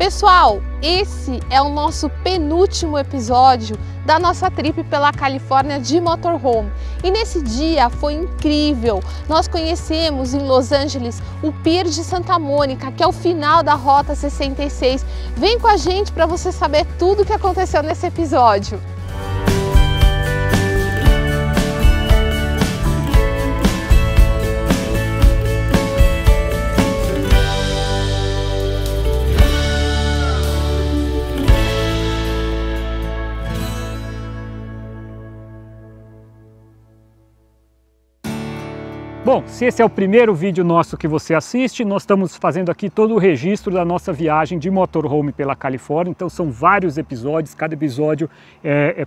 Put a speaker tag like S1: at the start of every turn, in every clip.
S1: Pessoal, esse é o nosso penúltimo episódio da nossa trip pela Califórnia de motorhome. E nesse dia foi incrível. Nós conhecemos em Los Angeles o Pier de Santa Mônica, que é o final da Rota 66. Vem com a gente para você saber tudo o que aconteceu nesse episódio.
S2: Bom, se esse é o primeiro vídeo nosso que você assiste, nós estamos fazendo aqui todo o registro da nossa viagem de motorhome pela Califórnia, então são vários episódios, cada episódio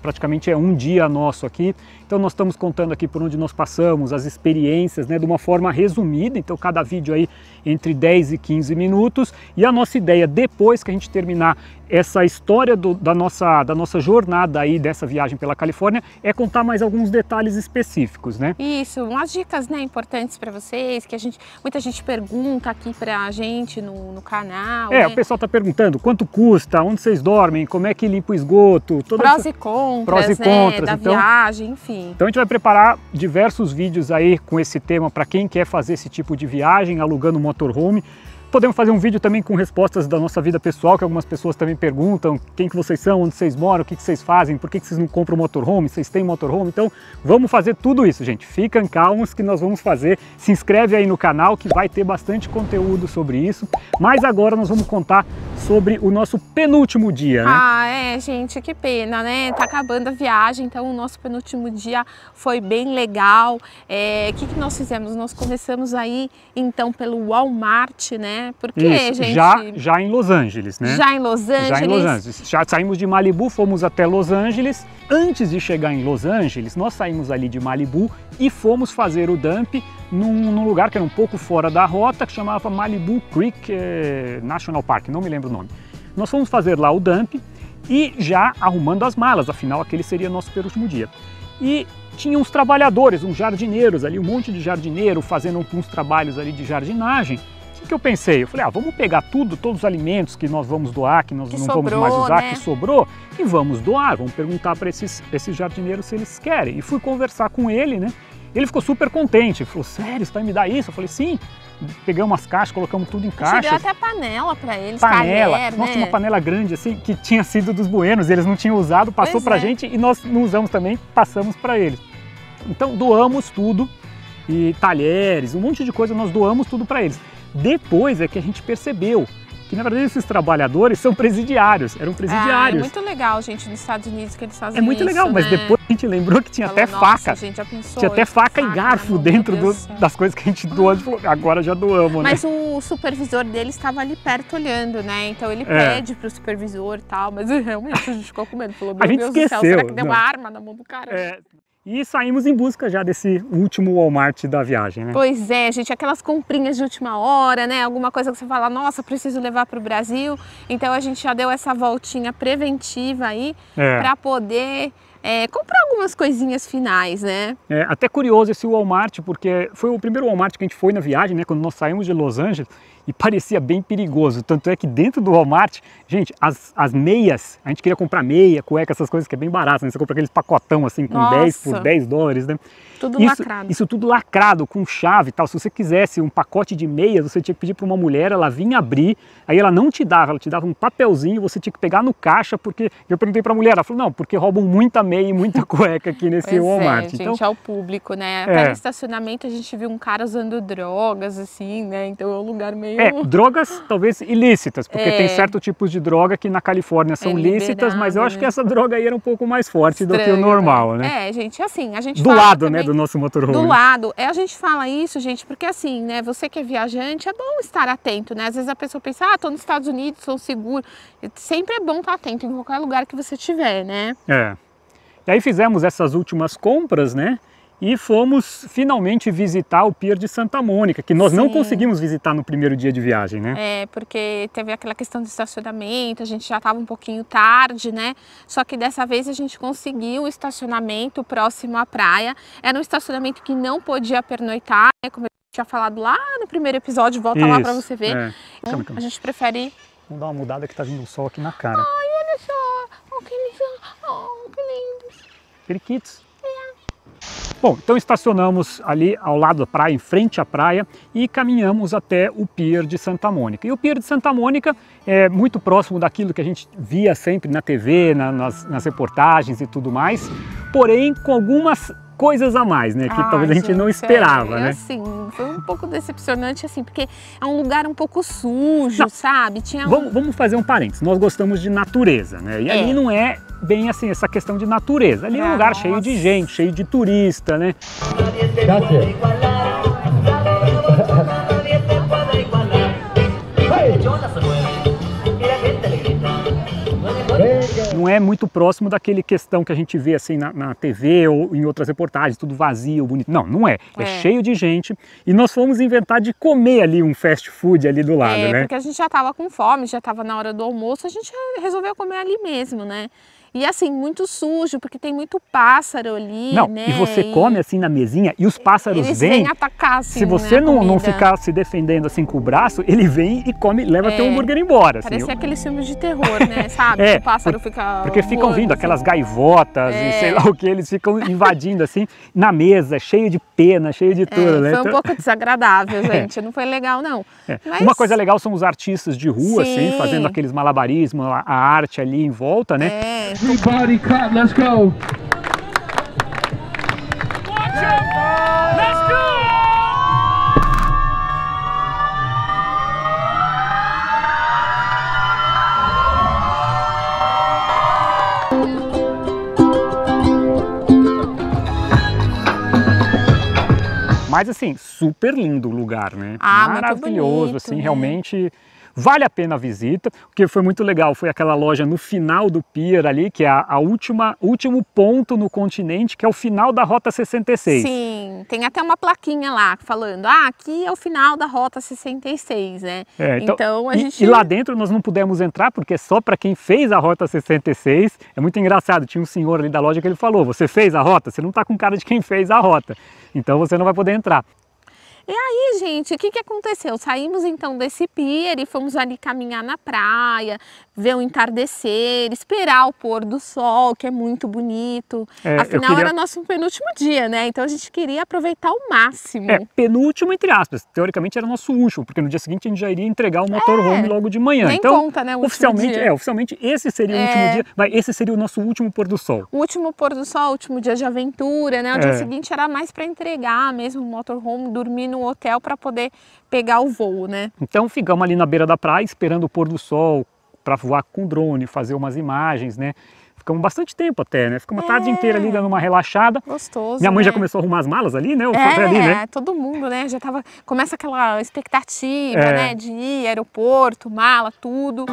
S2: praticamente um dia nosso aqui, então nós estamos contando aqui por onde nós passamos, as experiências, né, de uma forma resumida, então cada vídeo aí entre 10 e 15 minutos, e a nossa ideia, depois que a gente terminar essa história da nossa jornada aí dessa viagem pela Califórnia, é contar mais alguns detalhes específicos, né?
S1: Isso, umas dicas, né, importantes para vocês, que muita gente pergunta aqui pra gente no canal.
S2: O pessoal tá perguntando quanto custa, onde vocês dormem, como é que limpa o esgoto,
S1: prós e contras, né, da viagem, enfim.
S2: Então a gente vai preparar diversos vídeos aí com esse tema para quem quer fazer esse tipo de viagem, alugando motorhome. Podemos fazer um vídeo também com respostas da nossa vida pessoal, que algumas pessoas também perguntam quem que vocês são, onde vocês moram, o que vocês fazem, por que vocês não compram motorhome, vocês têm motorhome. Então vamos fazer tudo isso, gente. Fiquem calmos que nós vamos fazer. Se inscreve aí no canal que vai ter bastante conteúdo sobre isso. Mas agora nós vamos contar sobre o nosso penúltimo dia, né?
S1: Gente, que pena, né? Tá acabando a viagem, então o nosso penúltimo dia foi bem legal. O que nós fizemos? Nós começamos aí, então, pelo Walmart, né? Porque,
S2: isso,
S1: gente...
S2: Já em Los Angeles, né?
S1: Já em Los Angeles.
S2: Já em Los Angeles. Já saímos de Malibu, fomos até Los Angeles. Antes de chegar em Los Angeles, nós saímos ali de Malibu e fomos fazer o dump num lugar que era um pouco fora da rota, que chamava Malibu Creek National Park, não me lembro o nome. Nós fomos fazer lá o dump e já arrumando as malas, afinal aquele seria nosso penúltimo dia. E tinha uns trabalhadores, uns jardineiros ali, um monte de jardineiro fazendo uns trabalhos ali de jardinagem. O que eu pensei? Eu falei, vamos pegar todos os alimentos que nós vamos doar, que nós não vamos mais usar, né? Que sobrou, e vamos doar, vamos perguntar para esses jardineiros se eles querem. E fui conversar com ele, né? Ele ficou super contente, falou, sério, você vai me dar isso? Eu falei, sim. Pegamos umas caixas, colocamos tudo em caixas.
S1: Deu até panela para eles,
S2: panela.
S1: Talher,
S2: Nossa,
S1: né?
S2: Uma panela grande assim, que tinha sido dos buenos, eles não tinham usado, passou pra gente e nós não usamos também, passamos para eles. Então doamos tudo, e talheres, um monte de coisa, nós doamos tudo para eles. Depois é que a gente percebeu que, na verdade, esses trabalhadores são presidiários, eram presidiários.
S1: É muito legal, gente, nos Estados Unidos que eles fazem isso.
S2: É muito legal, mas depois a gente lembrou que tinha até faca.
S1: Gente, já pensou,
S2: tinha até faca e garfo dentro das coisas que a gente doou. A gente falou, agora já doamos, né?
S1: Mas o supervisor dele estava ali perto olhando, né? Então ele pede pro supervisor e tal, mas realmente a gente ficou com medo. Falou, meu Deus do céu, será que deu uma arma na mão do cara?
S2: E saímos em busca já desse último Walmart da viagem, né?
S1: Pois é, gente, aquelas comprinhas de última hora, né? Alguma coisa que você fala, nossa, preciso levar para o Brasil. Então a gente já deu essa voltinha preventiva aí para poder comprar algumas coisinhas finais, né?
S2: Até curioso esse Walmart, porque foi o primeiro Walmart que a gente foi na viagem, né? Quando nós saímos de Los Angeles. E parecia bem perigoso, tanto é que dentro do Walmart, gente, as meias, a gente queria comprar meia, cueca, essas coisas que é bem barato, né? Você compra aqueles pacotão assim com 10 por 10 dólares, né?
S1: Tudo lacrado.
S2: Isso tudo lacrado, com chave e tal. Se você quisesse um pacote de meias, você tinha que pedir para uma mulher, ela vinha abrir, aí ela não te dava, ela te dava um papelzinho, você tinha que pegar no caixa, porque eu perguntei para a mulher, ela falou, não, porque roubam muita meia e muita cueca aqui nesse Walmart.
S1: Gente,
S2: então,
S1: ao público, né? Até no estacionamento a gente viu um cara usando drogas, assim, né? Então é um lugar meio...
S2: drogas talvez ilícitas, porque tem certos tipos de droga que na Califórnia são lícitas, mas eu acho que essa droga aí era um pouco mais forte do que o normal, né?
S1: Gente, assim, a gente
S2: do
S1: fala
S2: lado,
S1: também,
S2: né, do nosso motorhome.
S1: Do lado. A gente fala isso, gente, porque assim, né, você que é viajante, é bom estar atento, né? Às vezes a pessoa pensa, tô nos Estados Unidos, sou seguro. Sempre é bom estar atento em qualquer lugar que você estiver, né?
S2: E aí fizemos essas últimas compras, né? E fomos finalmente visitar o Pier de Santa Mônica, que nós não conseguimos visitar no primeiro dia de viagem, né?
S1: Porque teve aquela questão do estacionamento, a gente já estava um pouquinho tarde, né? Só que dessa vez a gente conseguiu o estacionamento próximo à praia. Era um estacionamento que não podia pernoitar, né? Como eu tinha falado lá no primeiro episódio, volta lá para você ver. Então, a gente prefere
S2: Vamos dar uma mudada que tá vindo o sol aqui na cara.
S1: Ai, olha só. Oh, que lindos.
S2: Periquitos. Bom, então estacionamos ali ao lado da praia, em frente à praia, e caminhamos até o Pier de Santa Mônica. E o Pier de Santa Mônica é muito próximo daquilo que a gente via sempre na TV, nas reportagens e tudo mais, porém com algumas coisas a mais, né? Que talvez a gente não esperava, né?
S1: Assim, foi um pouco decepcionante, assim, porque é um lugar um pouco sujo, sabe?
S2: Vamos fazer um parênteses. Nós gostamos de natureza, né? E ali não é bem assim essa questão de natureza. Ali é um lugar cheio de gente, cheio de turista, né? Não é muito próximo daquele questão que a gente vê assim na TV ou em outras reportagens, tudo vazio, bonito. Não, não é. É cheio de gente. E nós fomos inventar de comer ali um fast food ali do lado, né?
S1: Porque a gente já estava com fome, já estava na hora do almoço, a gente resolveu comer ali mesmo, né? E assim, muito sujo, porque tem muito pássaro ali, né?
S2: E você come assim na mesinha e os pássaros vêm
S1: atacar, assim,
S2: se você não ficar se defendendo assim com o braço, ele vem e come, leva teu hambúrguer embora.
S1: Parece
S2: assim.
S1: Aqueles filmes de terror, né? Sabe? Que o pássaro fica...
S2: Porque ficam vindo aquelas gaivotas e sei lá o que, eles ficam invadindo assim, na mesa, cheio de pena, cheio de tudo, né?
S1: Foi um pouco desagradável, gente, não foi legal não. Mas...
S2: Uma coisa legal são os artistas de rua, assim, fazendo aqueles malabarismos, a arte ali em volta, né?
S3: Everybody clap, let's go!
S2: Let's go! Mas assim, super lindo o lugar, né? Maravilhoso,
S1: bonito,
S2: assim,
S1: né?
S2: realmente vale a pena a visita. O que foi muito legal foi aquela loja no final do pier ali, que é último ponto no continente, que é o final da Rota 66.
S1: Sim, tem até uma plaquinha lá falando, aqui é o final da Rota 66, né?
S2: Então a gente... E lá dentro nós não pudemos entrar, porque é só para quem fez a Rota 66. É muito engraçado, tinha um senhor ali da loja que ele falou, você fez a rota? Você não está com cara de quem fez a rota, então você não vai poder entrar.
S1: E aí, gente, o que aconteceu? Saímos então desse pier e fomos ali caminhar na praia, ver o entardecer, esperar o pôr do sol, que é muito bonito. Afinal, era nosso penúltimo dia, né? Então a gente queria aproveitar o máximo.
S2: Penúltimo entre aspas. Teoricamente era nosso último, porque no dia seguinte a gente já iria entregar o motorhome logo de manhã.
S1: Nem
S2: então,
S1: conta, né?
S2: Oficialmente esse seria o último dia, mas esse seria o nosso último pôr do sol.
S1: O último pôr do sol, o último dia de aventura, né? O dia seguinte era mais para entregar mesmo o motorhome, dormir no hotel para poder pegar o voo, né?
S2: Então ficamos ali na beira da praia esperando o pôr do sol para voar com drone, fazer umas imagens, né? Ficamos bastante tempo até, né? Ficamos a tarde inteira ali dando uma relaxada.
S1: Gostoso,
S2: Minha mãe já
S1: né?
S2: começou a arrumar as malas ali, né? Ali, né?
S1: Todo mundo, né? Começa aquela expectativa, né? De ir, aeroporto, mala, tudo.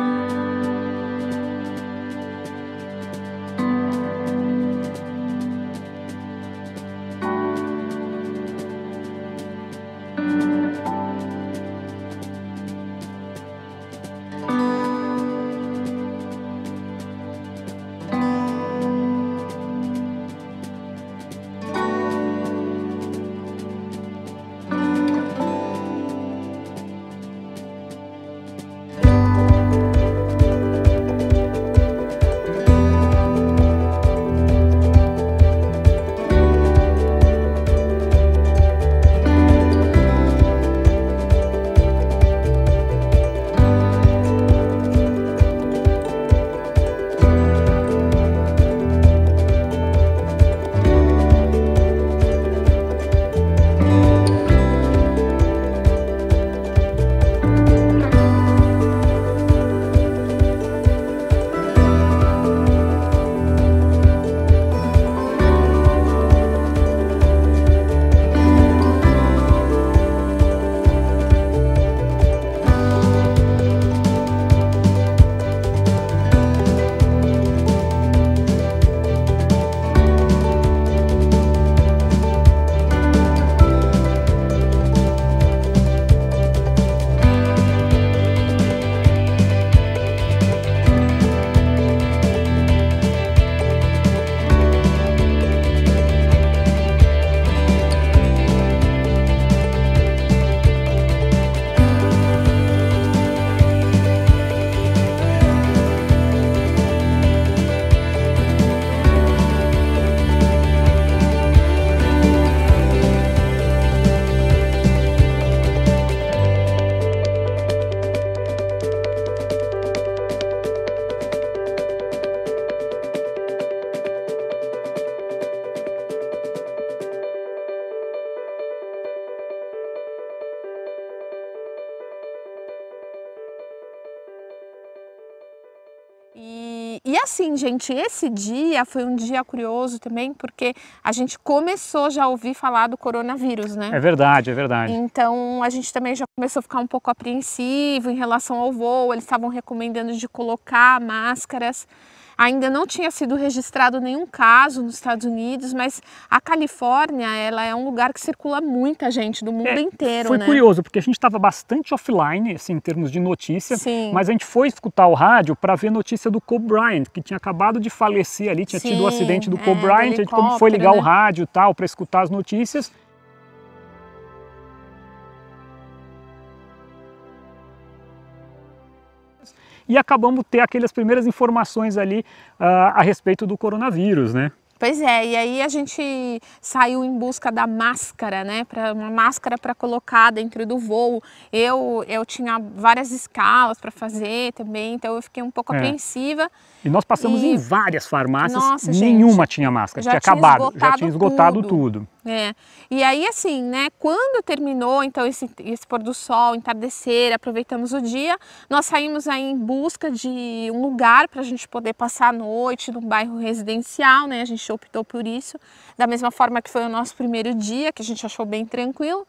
S1: E assim, gente, esse dia foi um dia curioso também, porque a gente começou já a ouvir falar do coronavírus, né?
S2: É verdade, é verdade.
S1: Então a gente também já começou a ficar um pouco apreensivo em relação ao voo. Eles estavam recomendando de colocar máscaras. Ainda não tinha sido registrado nenhum caso nos Estados Unidos, mas a Califórnia, ela é um lugar que circula muita gente do mundo inteiro,
S2: Foi
S1: né?
S2: curioso, porque a gente estava bastante offline, assim, em termos de notícia,
S1: Sim.
S2: mas a gente foi escutar o rádio para ver notícia do Kobe Bryant, que tinha acabado de falecer ali, tinha tido o acidente do Kobe Bryant, a gente foi ligar o rádio e tal, para escutar as notícias. E acabamos de ter aquelas primeiras informações ali a respeito do coronavírus, né?
S1: Pois é, e aí a gente saiu em busca da máscara, né? Uma máscara para colocar dentro do voo. Eu tinha várias escalas para fazer também, então eu fiquei um pouco apreensiva.
S2: E nós passamos em várias farmácias,
S1: nossa,
S2: nenhuma
S1: gente,
S2: tinha máscara,
S1: já
S2: tinha
S1: tinha
S2: acabado, já tinha esgotado tudo.
S1: É. E aí assim, né, quando terminou então esse pôr do sol, entardecer, aproveitamos o dia, nós saímos aí em busca de um lugar para a gente poder passar a noite num bairro residencial, né, a gente optou por isso, da mesma forma que foi o nosso primeiro dia, que a gente achou bem tranquilo.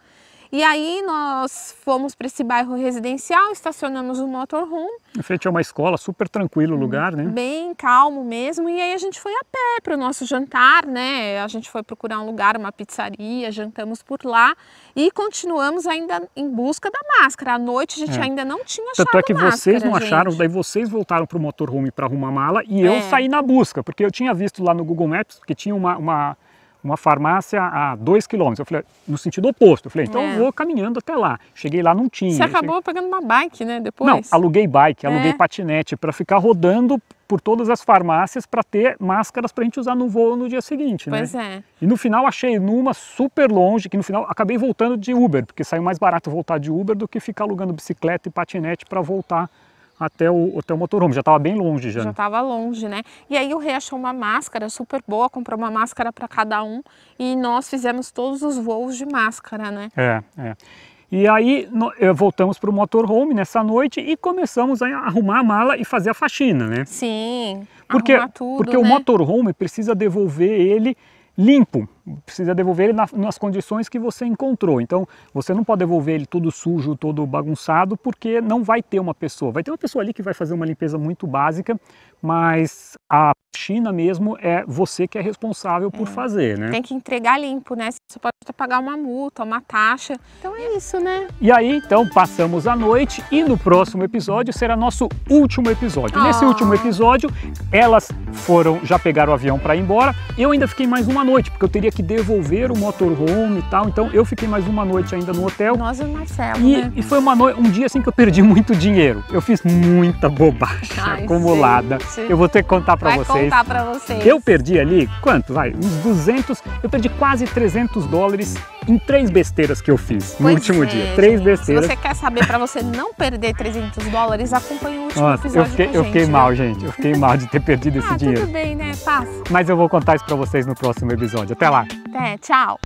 S1: E aí nós fomos para esse bairro residencial, estacionamos o motorhome.
S2: Em frente a uma escola, super tranquilo o lugar, né?
S1: Bem calmo mesmo, e aí a gente foi a pé para o nosso jantar, né? A gente foi procurar um lugar, uma pizzaria, jantamos por lá e continuamos ainda em busca da máscara. À noite a gente ainda não tinha achado a máscara.
S2: Tanto é que vocês não acharam, daí vocês voltaram para o motorhome para arrumar a mala e eu saí na busca, porque eu tinha visto lá no Google Maps que tinha uma farmácia a 2 km. Eu falei, no sentido oposto. Eu falei, então eu vou caminhando até lá. Cheguei lá, não tinha.
S1: Você acabou pegando uma bike, né, depois?
S2: Não, aluguei bike, aluguei patinete para ficar rodando por todas as farmácias para ter máscaras para a gente usar no voo no dia seguinte, né?
S1: Pois é.
S2: E no final achei numa super longe, que no final acabei voltando de Uber, porque saiu mais barato voltar de Uber do que ficar alugando bicicleta e patinete para voltar até o motorhome, já estava bem longe já.
S1: Já estava longe, né? E aí o Rei achou uma máscara super boa, comprou uma máscara para cada um e nós fizemos todos os voos de máscara, né?
S2: E aí voltamos para o motorhome nessa noite e começamos a arrumar a mala e fazer a faxina, né?
S1: Sim,
S2: arrumar
S1: tudo,
S2: porque
S1: né?
S2: O motorhome precisa devolver ele limpo, precisa devolver ele nas condições que você encontrou. Então você não pode devolver ele todo sujo, todo bagunçado, porque não vai ter uma pessoa. Vai ter uma pessoa ali que vai fazer uma limpeza muito básica, mas a China mesmo é você que é responsável por fazer, né?
S1: Tem que entregar limpo, né? Você pode até pagar uma multa, uma taxa. Então é isso, né?
S2: E aí, então, passamos a noite e no próximo episódio será nosso último episódio. Nesse último episódio, elas já pegaram o avião para ir embora. Eu ainda fiquei mais uma noite, porque eu teria que devolver o motorhome e tal. Então eu fiquei mais uma noite ainda no hotel.
S1: Nós e o Marcelo, né?
S2: E foi um dia assim que eu perdi muito dinheiro. Eu fiz muita bobagem acumulada.
S1: Gente.
S2: Eu vou ter que contar para vocês.
S1: Vai contar para vocês.
S2: Eu perdi ali, quanto? Vai, uns 200, eu perdi quase $300 em 3 besteiras que eu fiz no último dia. 3 besteiras.
S1: Se você quer saber para você não perder $300, acompanhe o último episódio com a gente.
S2: Eu fiquei mal, gente. Eu fiquei mal de ter perdido esse dinheiro.
S1: Tudo bem, né? Passa.
S2: Mas eu vou contar isso para vocês no próximo episódio. Até lá.
S1: Até, tchau.